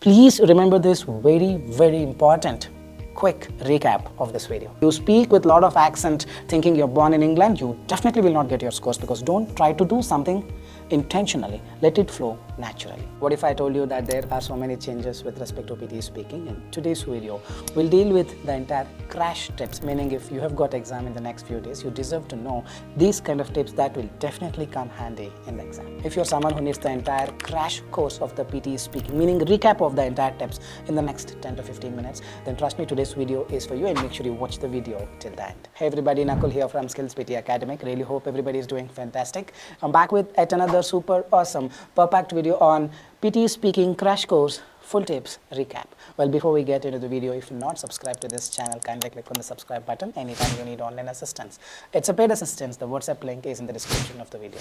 Please remember this very important quick recap of this video. You speak with a lot of accent thinking you're born in England, you definitely will not get your scores, because don't try to do something intentionally. Let it flow naturally. What if I told you that there are so many changes with respect to PTE speaking? In today's video, we'll deal with the entire crash tips, meaning if you have got exam in the next few days, you deserve to know these kind of tips that will definitely come handy in the exam. If you're someone who needs the entire crash course of the PTE speaking, meaning recap of the entire tips in the next 10 to 15 minutes, then trust me, today's video is for you, and make sure you watch the video till the end. Hey everybody, Nakul here from SKILLS PTE ACADEMIC. Really hope everybody is doing fantastic. I'm back with yet another super awesome, perfect video on PTE speaking crash course full tips recap. Well, before we get into the video, if you're not subscribed to this channel, kindly click on the subscribe button anytime you need online assistance. It's a paid assistance. The WhatsApp link is in the description of the video.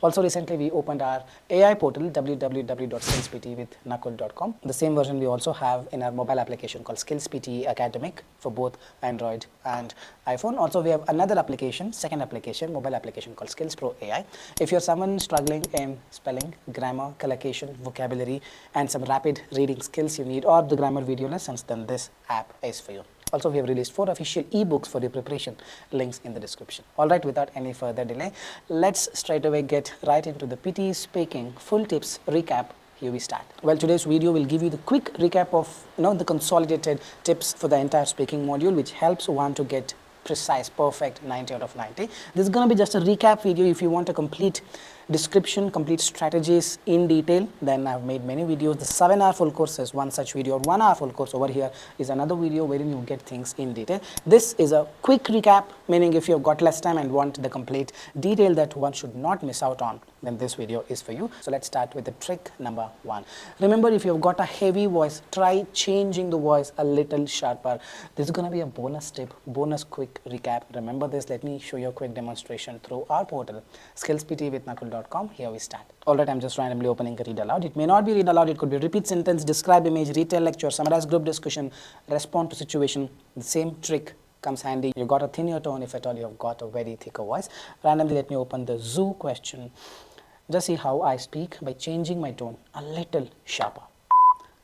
Also, recently we opened our AI portal www.skillsptewithnakul.com. The same version we also have in our mobile application called SKILLS PTE Academic for both Android and iPhone. Also, we have another application, second application, mobile application called Skills Pro AI. If you're someone struggling in spelling, grammar, collocation, vocabulary, and some rapid reading skills you need, or the grammar video lessons, then this app is for you. Also, we have released 4 official e-books for your preparation, links in the description. Alright, without any further delay, let's straight away get right into the PTE speaking full tips recap. Here we start. Well, today's video will give you the quick recap of the consolidated tips for the entire speaking module, which helps one to get precise, perfect 90 out of 90. This is going to be just a recap video. If you want a complete description, complete strategies in detail, then I've made many videos. The 7-hour full course is one such video. 1 hour full course over here is another video wherein you get things in detail. This is a quick recap, meaning if you've got less time and want the complete detail that one should not miss out on, then this video is for you. So let's start with the trick number 1. Remember, if you've got a heavy voice, try changing the voice a little sharper. This is going to be a bonus tip, bonus quick recap. Remember this. Let me show you a quick demonstration through our portal, skillsptewithnakul.com. Here we start. Alright, I'm just randomly opening a read aloud. It may not be read aloud, it could be repeat sentence, describe image, retell lecture, summarize group discussion, respond to situation. The same trick comes handy. You got a thinner tone if at all you have got a very thicker voice. Randomly, let me open the zoo question. Just see how I speak by changing my tone a little sharper.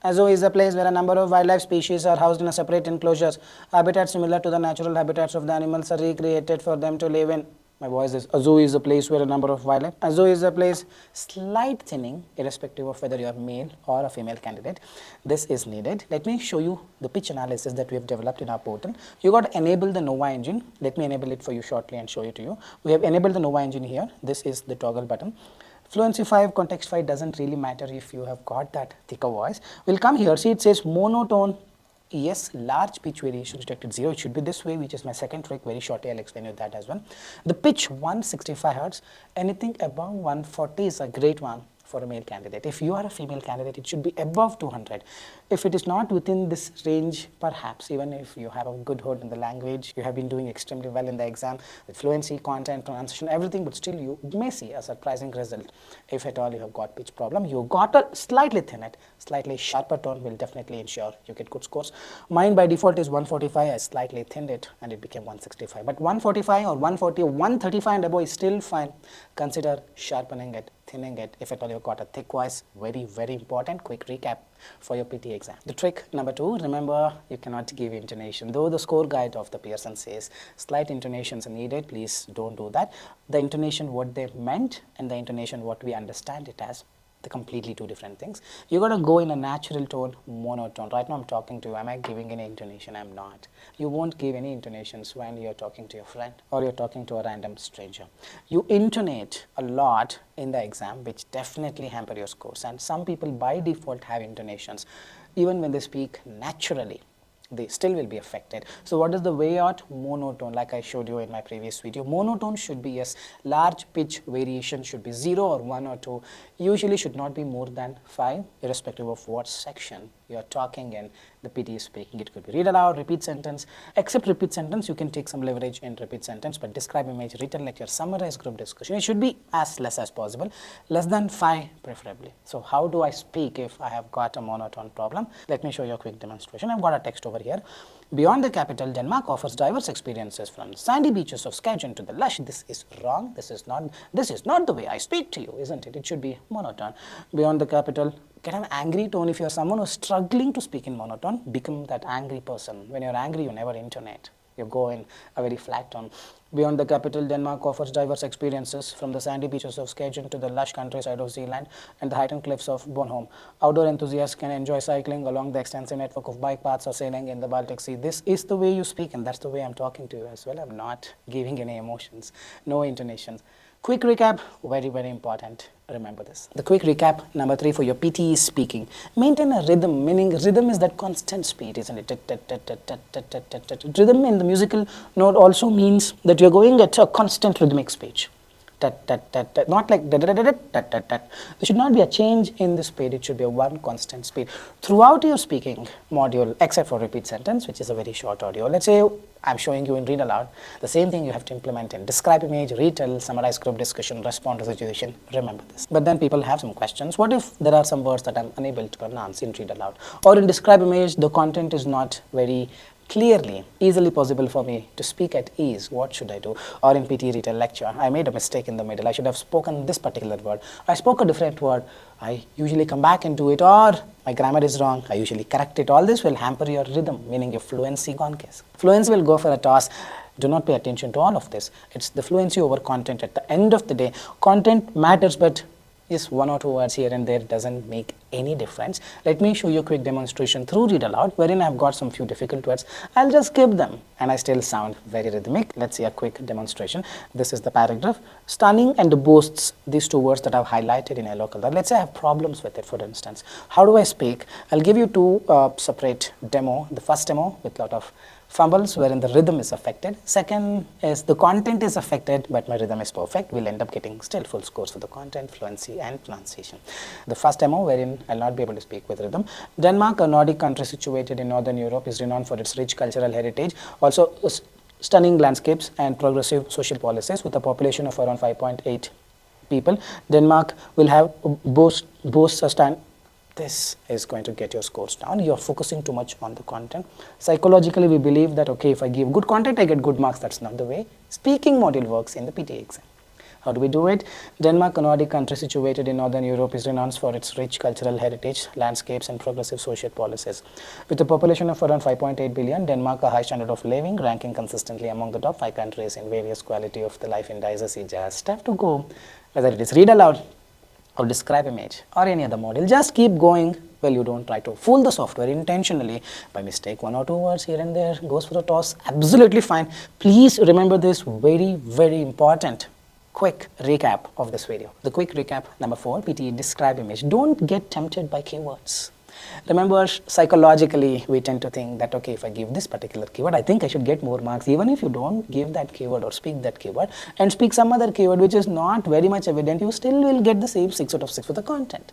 A zoo is a place where a number of wildlife species are housed in a separate enclosures. Habitats similar to the natural habitats of the animals are recreated for them to live in. My voice is, a zoo is a place where a number of wildlife. A zoo is a place, slight thinning, irrespective of whether you are male or a female candidate. This is needed. Let me show you the pitch analysis that we have developed in our portal. You got to enable the Nova engine. Let me enable it for you shortly and show it to you. We have enabled the Nova engine here. This is the toggle button. Fluency 5, context 5 doesn't really matter if you have got that thicker voice. We'll come here. See, it says monotone. Yes, large pitch variation detected 0. It should be this way, which is my second trick. Very shortly, I'll explain you that as well. The pitch 165 Hz. Anything above 140 is a great one for a male candidate. If you are a female candidate, it should be above 200. If it is not within this range, perhaps even if you have a good hold in the language, you have been doing extremely well in the exam with fluency, content, pronunciation, everything, but still you may see a surprising result. If at all you have got pitch problem, you got a slightly thinner, slightly sharper tone will definitely ensure you get good scores. Mine by default is 145. I slightly thinned it and it became 165. But 145 or 140 or 135 and above is still fine. Consider sharpening it, thinning it. If at all you've got a thick voice, very important. Quick recap for your PTE exam. The trick number 2, remember, you cannot give intonation. Though the score guide of the Pearson says slight intonations are needed, please don't do that. The intonation what they meant and the intonation what we understand it as, the completely two different things. You got to go in a natural tone, monotone. Right now I'm talking to you. Am I giving any intonation? I'm not. You won't give any intonations when you're talking to your friend or you're talking to a random stranger. You intonate a lot in the exam, which definitely hamper your scores. And some people by default have intonations. Even when they speak naturally, they still will be affected. So what is the way out? Monotone, like I showed you in my previous video. Monotone should be, yes, large pitch variation should be 0 or 1 or 2. Usually should not be more than 5, irrespective of what section you are talking in the PTE speaking. It could be read aloud, repeat sentence. Except repeat sentence, you can take some leverage in repeat sentence, but describe image, retell lecture, summarize group discussion. It should be as less as possible, less than 5 preferably. So how do I speak if I have got a monotone problem? Let me show you a quick demonstration. I've got a text over over here. Beyond the capital, Denmark offers diverse experiences from sandy beaches of Skagen to the lush. This is wrong. This is not the way I speak to you, isn't it? It should be monotone. Beyond the capital, get an angry tone. If you're someone who's struggling to speak in monotone, become that angry person. When you're angry, you never intonate. You go in a very flat tone. Beyond the capital, Denmark offers diverse experiences from the sandy beaches of Skagen to the lush countryside of Zealand and the heightened cliffs of Bornholm. Outdoor enthusiasts can enjoy cycling along the extensive network of bike paths or sailing in the Baltic Sea. This is the way you speak, and that's the way I'm talking to you as well. I'm not giving any emotions, no intonations. Quick recap, very, very important. Remember this. The quick recap, number 3 for your PTE speaking. Maintain a rhythm, meaning rhythm is that constant speed, isn't it? Rhythm in the musical note also means that you're going at a constant rhythmic speed. Not like there should not be a change in the speed. It should be a one constant speed throughout your speaking module, except for repeat sentence, which is a very short audio. Let's say I'm showing you in read aloud. The same thing you have to implement in describe image, retell, summarize group discussion, respond to situation. Remember this. But then people have some questions. What if there are some words that I'm unable to pronounce in read aloud, or in describe image the content is not very clearly, easily possible for me to speak at ease? What should I do? Or in PTE retail lecture, I made a mistake in the middle. I should have spoken this particular word. I spoke a different word. I usually come back and do it, or my grammar is wrong. I usually correct it. All this will hamper your rhythm, meaning your fluency gone case. Fluency will go for a toss. Do not pay attention to all of this. It's the fluency over content. At the end of the day, content matters, but just 1 or 2 words here and there doesn't make any difference. Let me show you a quick demonstration through read aloud, wherein I've got some few difficult words. I'll just skip them and I still sound very rhythmic. Let's see a quick demonstration. This is the paragraph. Stunning and boasts, these 2 words that I've highlighted in yellow color. Let's say I have problems with it, for instance. How do I speak? I'll give you 2 separate demo. The first demo with a lot of fumbles wherein the rhythm is affected. Second is the content is affected but my rhythm is perfect. We'll end up getting still full scores for the content, fluency and pronunciation. The first demo wherein I'll not be able to speak with rhythm. Denmark, a Nordic country situated in Northern Europe, is renowned for its rich cultural heritage, also stunning landscapes and progressive social policies. With a population of around 5.8 people, Denmark will have boasts a stand. This is going to get your scores down. You're focusing too much on the content. Psychologically, we believe that, okay, if I give good content, I get good marks. That's not the way speaking module works in the PTE exam. How do we do it? Denmark, a Nordic country situated in Northern Europe, is renowned for its rich cultural heritage, landscapes, and progressive social policies. With a population of around 5.8 billion, Denmark, a high standard of living, ranking consistently among the top 5 countries in various quality of the life indices. You just have to go, whether it is read aloud, or describe image, or any other model. Just keep going. Well, you don't try to fool the software intentionally. By mistake, 1 or 2 words here and there goes for a toss. Absolutely fine. Please remember this, very, very important. Quick recap of this video. The quick recap, number 4, PTE describe image. Don't get tempted by keywords. Remember, psychologically, we tend to think that, okay, if I give this particular keyword, I think I should get more marks. Even if you don't give that keyword or speak that keyword and speak some other keyword which is not very much evident, you still will get the same 6 out of 6 for the content.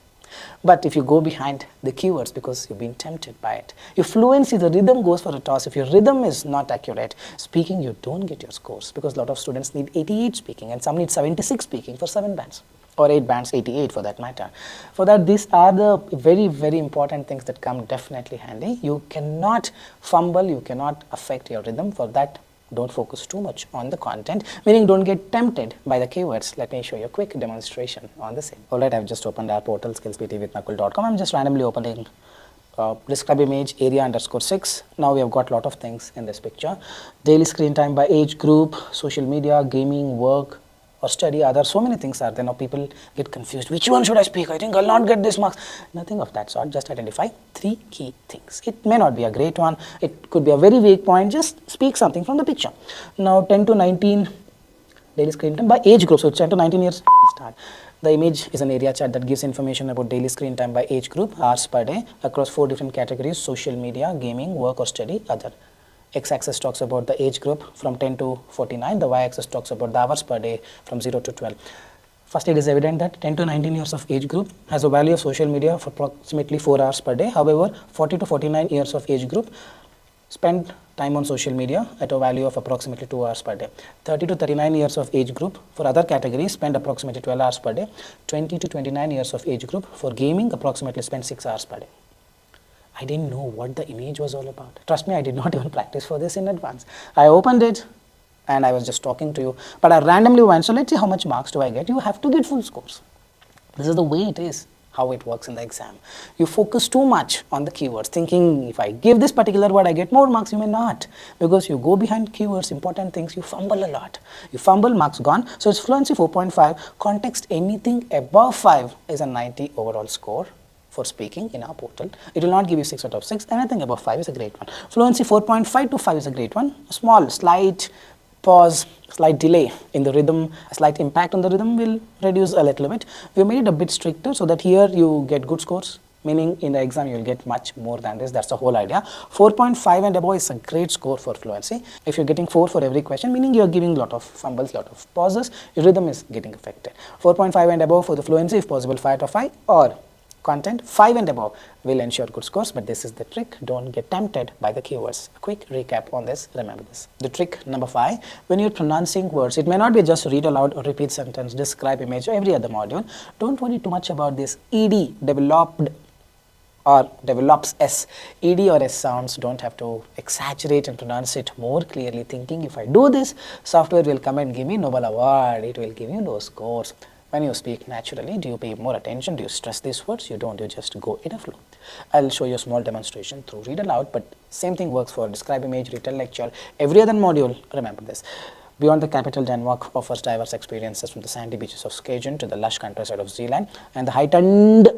But if you go behind the keywords because you've been tempted by it, your fluency, the rhythm goes for a toss. If your rhythm is not accurate, speaking, you don't get your scores, because a lot of students need 88 speaking and some need 76 speaking for 7 bands. Or 8 bands, 88 for that matter. For that, these are the very, very important things that come definitely handy. You cannot fumble, you cannot affect your rhythm. For that, don't focus too much on the content, meaning don't get tempted by the keywords. Let me show you a quick demonstration on the same. Alright, I've just opened our portal, skillsptewithnakul.com. I'm just randomly opening describe image area _6. Now we have got a lot of things in this picture. Daily screen time by age group, social media, gaming, work, or study. There are so many things are there. Now people get confused. Which one should I speak? I think I'll not get this marks. Nothing of that sort. Just identify 3 key things. It may not be a great one. It could be a very weak point. Just speak something from the picture. Now 10 to 19 daily screen time by age group. So 10 to 19 years. Start. The image is an area chart that gives information about daily screen time by age group, hours per day, across 4 different categories: social media, gaming, work or study, other. X-axis talks about the age group from 10 to 49. The Y-axis talks about the hours per day from 0 to 12. First, it is evident that 10 to 19 years of age group has a value of social media of approximately 4 hours per day. However, 40 to 49 years of age group spend time on social media at a value of approximately 2 hours per day. 30 to 39 years of age group for other categories spend approximately 12 hours per day. 20 to 29 years of age group for gaming approximately spend 6 hours per day. I didn't know what the image was all about. Trust me, I did not even practice for this in advance. I opened it and I was just talking to you, but I randomly went, so let's see how much marks do I get. You have to get full scores. This is the way it is, how it works in the exam. You focus too much on the keywords, thinking if I give this particular word, I get more marks. You may not, because you go behind keywords, important things, you fumble a lot. You fumble, marks gone. So it's Fluency 4.5. Context, anything above 5 is a 90 overall score for speaking in our portal. It will not give you 6 out of 6. Anything above 5 is a great one. Fluency 4.5 to 5 is a great one. A small, slight pause, slight delay in the rhythm, a slight impact on the rhythm will reduce a little bit. We made it a bit stricter so that here you get good scores, meaning in the exam you will get much more than this. That's the whole idea. 4.5 and above is a great score for Fluency. If you're getting 4 for every question, meaning you're giving a lot of fumbles, lot of pauses, your rhythm is getting affected. 4.5 and above for the Fluency, if possible 5 out of 5, or content 5 and above will ensure good scores. But this is the trick, don't get tempted by the keywords. A quick recap on this, remember this. The trick number 5, when you're pronouncing words, it may not be just read aloud or repeat sentence, describe image, or every other module. Don't worry too much about this ed, developed or develops s. Ed or s sounds, don't have to exaggerate and pronounce it more clearly, thinking if I do this, software will come and give me Nobel Award, it will give you low scores. When you speak naturally, do you pay more attention? Do you stress these words? You don't, you just go in a flow. I'll show you a small demonstration through read aloud, but same thing works for describe image, retell lecture, every other module. Remember this. Beyond the capital, Denmark offers diverse experiences from the sandy beaches of Skagen to the lush countryside of Zealand and the heightened,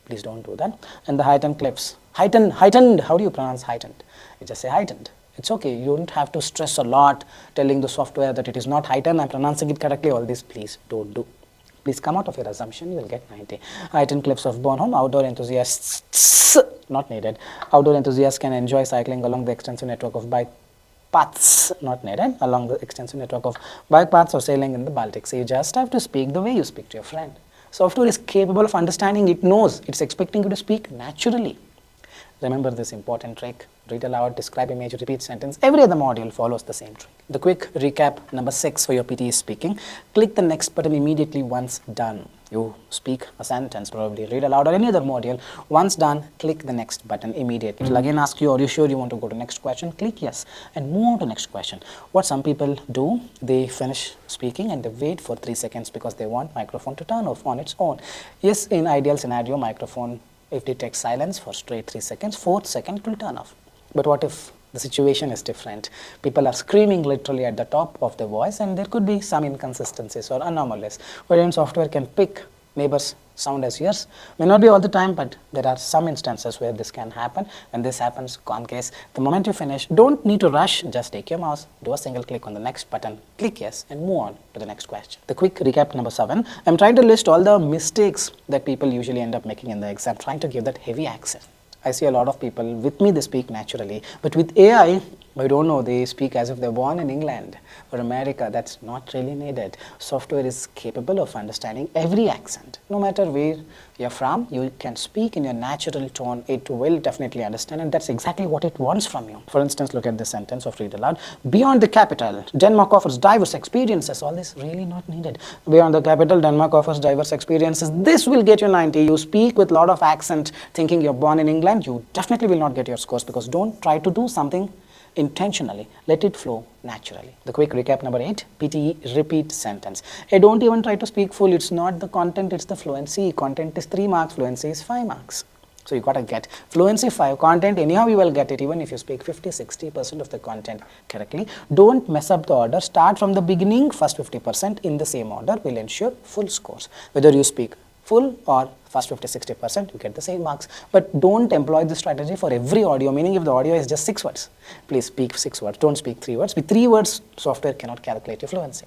please don't do that, and the heightened cliffs. Heightened, how do you pronounce heightened? You just say heightened. It's okay, you don't have to stress a lot telling the software that it is not heightened, I'm pronouncing it correctly, all this please don't do. Please come out of your assumption, you will get 90. Heightened cliffs of Bornholm, outdoor enthusiasts, not needed. Outdoor enthusiasts can enjoy cycling along the extensive network of bike paths, not needed, along the extensive network of bike paths or sailing in the Baltic Sea. You just have to speak the way you speak to your friend. Software is capable of understanding, it knows, it's expecting you to speak naturally. Remember this important trick, read aloud, describe image, repeat sentence. Every other module follows the same trick. The quick recap number 6 for your PTE speaking. Click the next button immediately once done. You speak a sentence, probably read aloud or any other module. Once done, click the next button immediately. It will again ask you, are you sure you want to go to next question? Click yes and move on to next question. What some people do, they finish speaking and they wait for 3 seconds because they want microphone to turn off on its own. Yes, in ideal scenario, microphone, if it takes silence for straight 3 seconds, 4th second it will turn off. But what if the situation is different? People are screaming literally at the top of their voice and there could be some inconsistencies or anomalies. Wherein software can pick neighbors' sound as yours. May not be all the time, but there are some instances where this can happen, and this happens con case. The moment you finish, don't need to rush, just take your mouse, do a single click on the next button, click yes and move on to the next question. The quick recap number 7, I'm trying to list all the mistakes that people usually end up making in the exam, trying to give that heavy accent. I see a lot of people, with me they speak naturally, but with AI, I don't know, they speak as if they're born in England or America. That's not really needed. Software is capable of understanding every accent. No matter where you're from, you can speak in your natural tone. It will definitely understand, and that's exactly what it wants from you. For instance, look at this sentence of read aloud. Beyond the capital, Denmark offers diverse experiences. All this really not needed. Beyond the capital, Denmark offers diverse experiences. This will get you 90. You speak with a lot of accent thinking you're born in England, you definitely will not get your scores, because don't try to do something intentionally, let it flow naturally. The quick recap number 8, PTE repeat sentence. Hey, don't even try to speak full. It's not the content, it's the fluency. Content is 3 marks, fluency is 5 marks. So you gotta get fluency 5, content anyhow you will get it even if you speak 50-60% of the content correctly. Don't mess up the order. Start from the beginning, first 50% in the same order will ensure full scores. Whether you speak full or first 50-60%, you get the same marks. But don't employ this strategy for every audio, meaning if the audio is just 6 words, please speak 6 words, don't speak 3 words. With 3 words, software cannot calculate your fluency.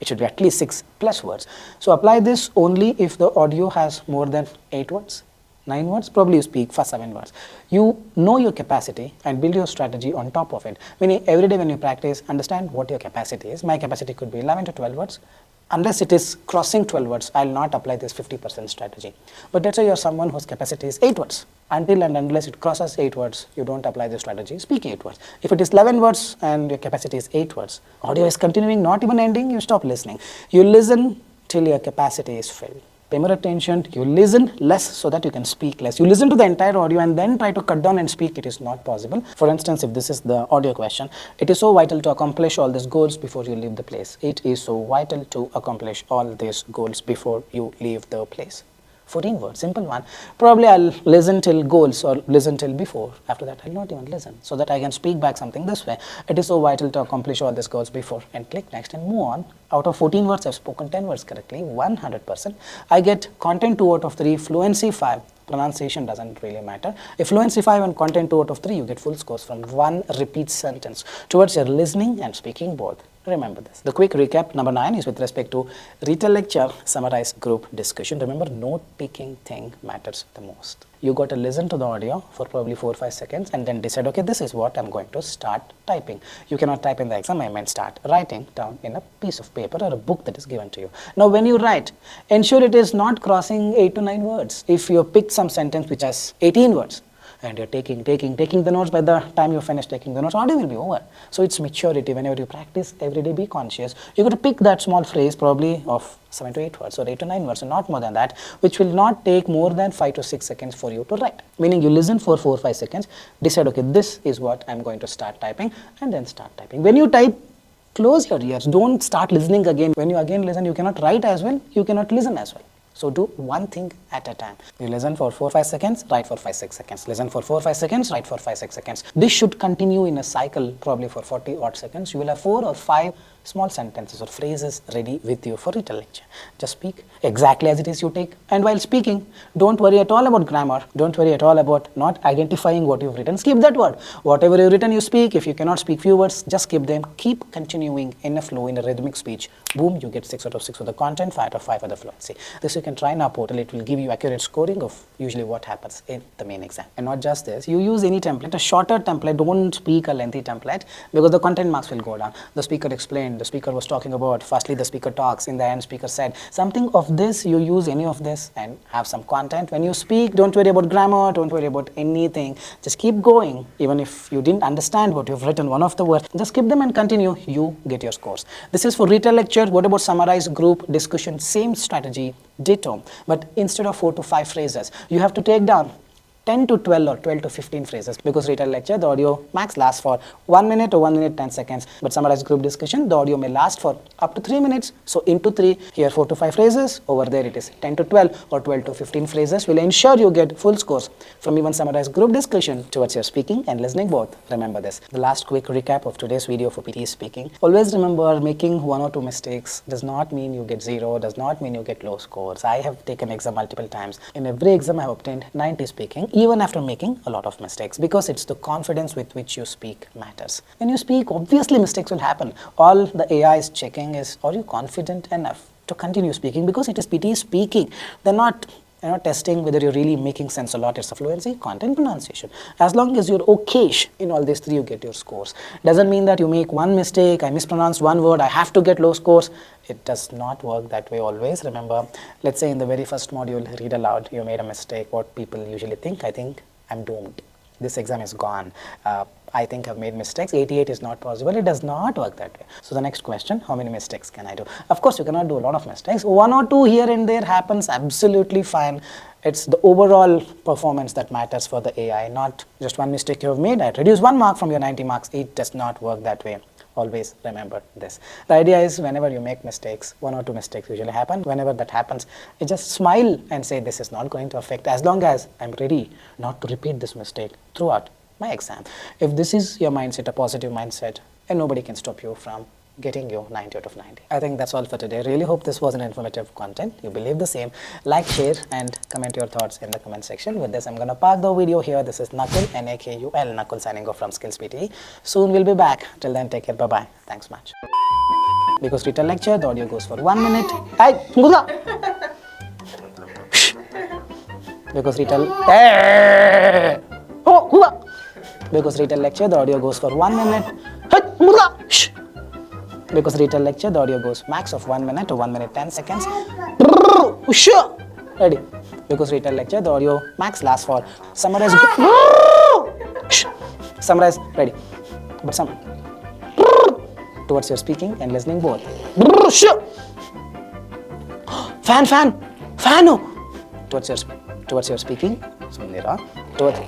It should be at least 6+ words. So apply this only if the audio has more than 8 words, 9 words, probably you speak for 7 words. You know your capacity and build your strategy on top of it. Meaning every day when you practice, understand what your capacity is. My capacity could be 11 to 12 words. Unless it is crossing 12 words, I will not apply this 50% strategy. But let's say you are someone whose capacity is 8 words. Until and unless it crosses 8 words, you don't apply this strategy, speak 8 words. If it is 11 words and your capacity is 8 words, audio is continuing, not even ending, you stop listening. You listen till your capacity is filled. Pay more attention, you listen less so that you can speak less. You listen to the entire audio and then try to cut down and speak. It is not possible. For instance, if this is the audio question, it is so vital to accomplish all these goals before you leave the place. It is so vital to accomplish all these goals before you leave the place. 14 words, simple one. Probably I'll listen till goals or listen till before. After that, I'll not even listen so that I can speak back something this way. It is so vital to accomplish all these goals before, and click next and move on. Out of 14 words, I've spoken 10 words correctly, 100%. I get content 2 out of 3, fluency 5. Pronunciation doesn't really matter. If fluency 5 and content 2 out of 3, you get full scores from 1 repeat sentence towards your listening and speaking both. Remember this. The quick recap, number 9, is with respect to retell lecture, summarize group discussion. Remember, note-taking thing matters the most. You got to listen to the audio for probably 4 or 5 seconds and then decide, okay, this is what I'm going to start typing. You cannot type in the exam, I meant start writing down in a piece of paper or a book that is given to you. Now, when you write, ensure it is not crossing 8 to 9 words. If you pick some sentence which has 18 words, and you're taking the notes, by the time you finish taking the notes, audio will be over. So it's maturity. Whenever you practice, every day be conscious. You're going to pick that small phrase probably of 7 to 8 words or 8 to 9 words, and not more than that, which will not take more than 5 to 6 seconds for you to write. Meaning you listen for 4 or 5 seconds, decide, okay, this is what I'm going to start typing, and then start typing. When you type, close your ears. Don't start listening again. When you again listen, you cannot write as well, you cannot listen as well. So do one thing at a time. You listen for 4 or 5 seconds, write for 5 6 seconds. Listen for 4 or 5 seconds, write for 5 6 seconds. This should continue in a cycle probably for 40 odd seconds. You will have 4 or 5 small sentences or phrases ready with you for retell lecture. Just speak exactly as it is you take. And while speaking, don't worry at all about grammar. Don't worry at all about not identifying what you've written. Skip that word. Whatever you've written, you speak. If you cannot speak few words, just skip them. Keep continuing in a flow, in a rhythmic speech. Boom, you get 6 out of 6 for the content, 5 out of 5 for the fluency. This you can try in our portal. It will give you accurate scoring of usually what happens in the main exam. And not just this, you use any template, a shorter template. Don't speak a lengthy template because the content marks will go down. The speaker explained, the speaker was talking about, firstly the speaker talks, in the end speaker said. Something of this, you use any of this and have some content. When you speak, don't worry about grammar, don't worry about anything. Just keep going. Even if you didn't understand what you've written, one of the words, just skip them and continue. You get your scores. This is for retell lecture. What about summarize group discussion? Same strategy, ditto. But instead of 4 to 5 phrases, you have to take down 10 to 12 or 12 to 15 phrases, because retell lecture, the audio max lasts for 1 minute or 1 minute 10 seconds. But summarize group discussion, the audio may last for up to 3 minutes. So into 3, here 4 to 5 phrases, over there it is 10 to 12 or 12 to 15 phrases will ensure you get full scores from even summarize group discussion towards your speaking and listening both. Remember this. The last quick recap of today's video for PTE speaking. Always remember, making 1 or 2 mistakes does not mean you get 0, does not mean you get low scores. I have taken exam multiple times. In every exam I have obtained 90 speaking, even after making a lot of mistakes, because it's the confidence with which you speak matters. When you speak, obviously mistakes will happen. All the AI is checking is, are you confident enough to continue speaking? Because it is PTE speaking. They're not testing whether you're really making sense or not. It's a fluency, content, pronunciation. As long as you're okay-ish in all these 3, you get your scores. Doesn't mean that you make one mistake, I mispronounced one word, I have to get low scores. It does not work that way always. Remember, let's say in the very first module, read aloud, you made a mistake. What people usually think, I think I'm doomed. This exam is gone. I think I've made mistakes. 88 is not possible. It does not work that way. So the next question, how many mistakes can I do? Of course, you cannot do a lot of mistakes. 1 or 2 here and there happens, absolutely fine. It's the overall performance that matters for the AI, not just one mistake you have made. I reduce 1 mark from your 90 marks. It does not work that way. Always remember this. The idea is, whenever you make mistakes, 1 or 2 mistakes usually happen. Whenever that happens, you just smile and say, this is not going to affect, as long as I'm ready not to repeat this mistake throughout my exam. If this is your mindset, a positive mindset, and nobody can stop you from getting you 90 out of 90. I think that's all for today. Really hope this was an informative content. You believe the same. Like, share, and comment your thoughts in the comment section. With this, I'm going to park the video here. This is Nakul, N-A-K-U-L, Nakul signing off from SKILLS PTE. Soon we'll be back. Till then, take care. Bye-bye. Thanks much. Because retell lecture, the audio goes for 1 minute. Hey, because retell... Because retell lecture, the audio goes for 1 minute. Because retell lecture, the audio goes max of 1 minute to 1 minute 10 seconds. Ready? Because retell lecture, the audio max lasts for summarize. Summarize. Ready? But some towards your speaking and listening both. Fan. Fanu! Towards your speaking. So, towards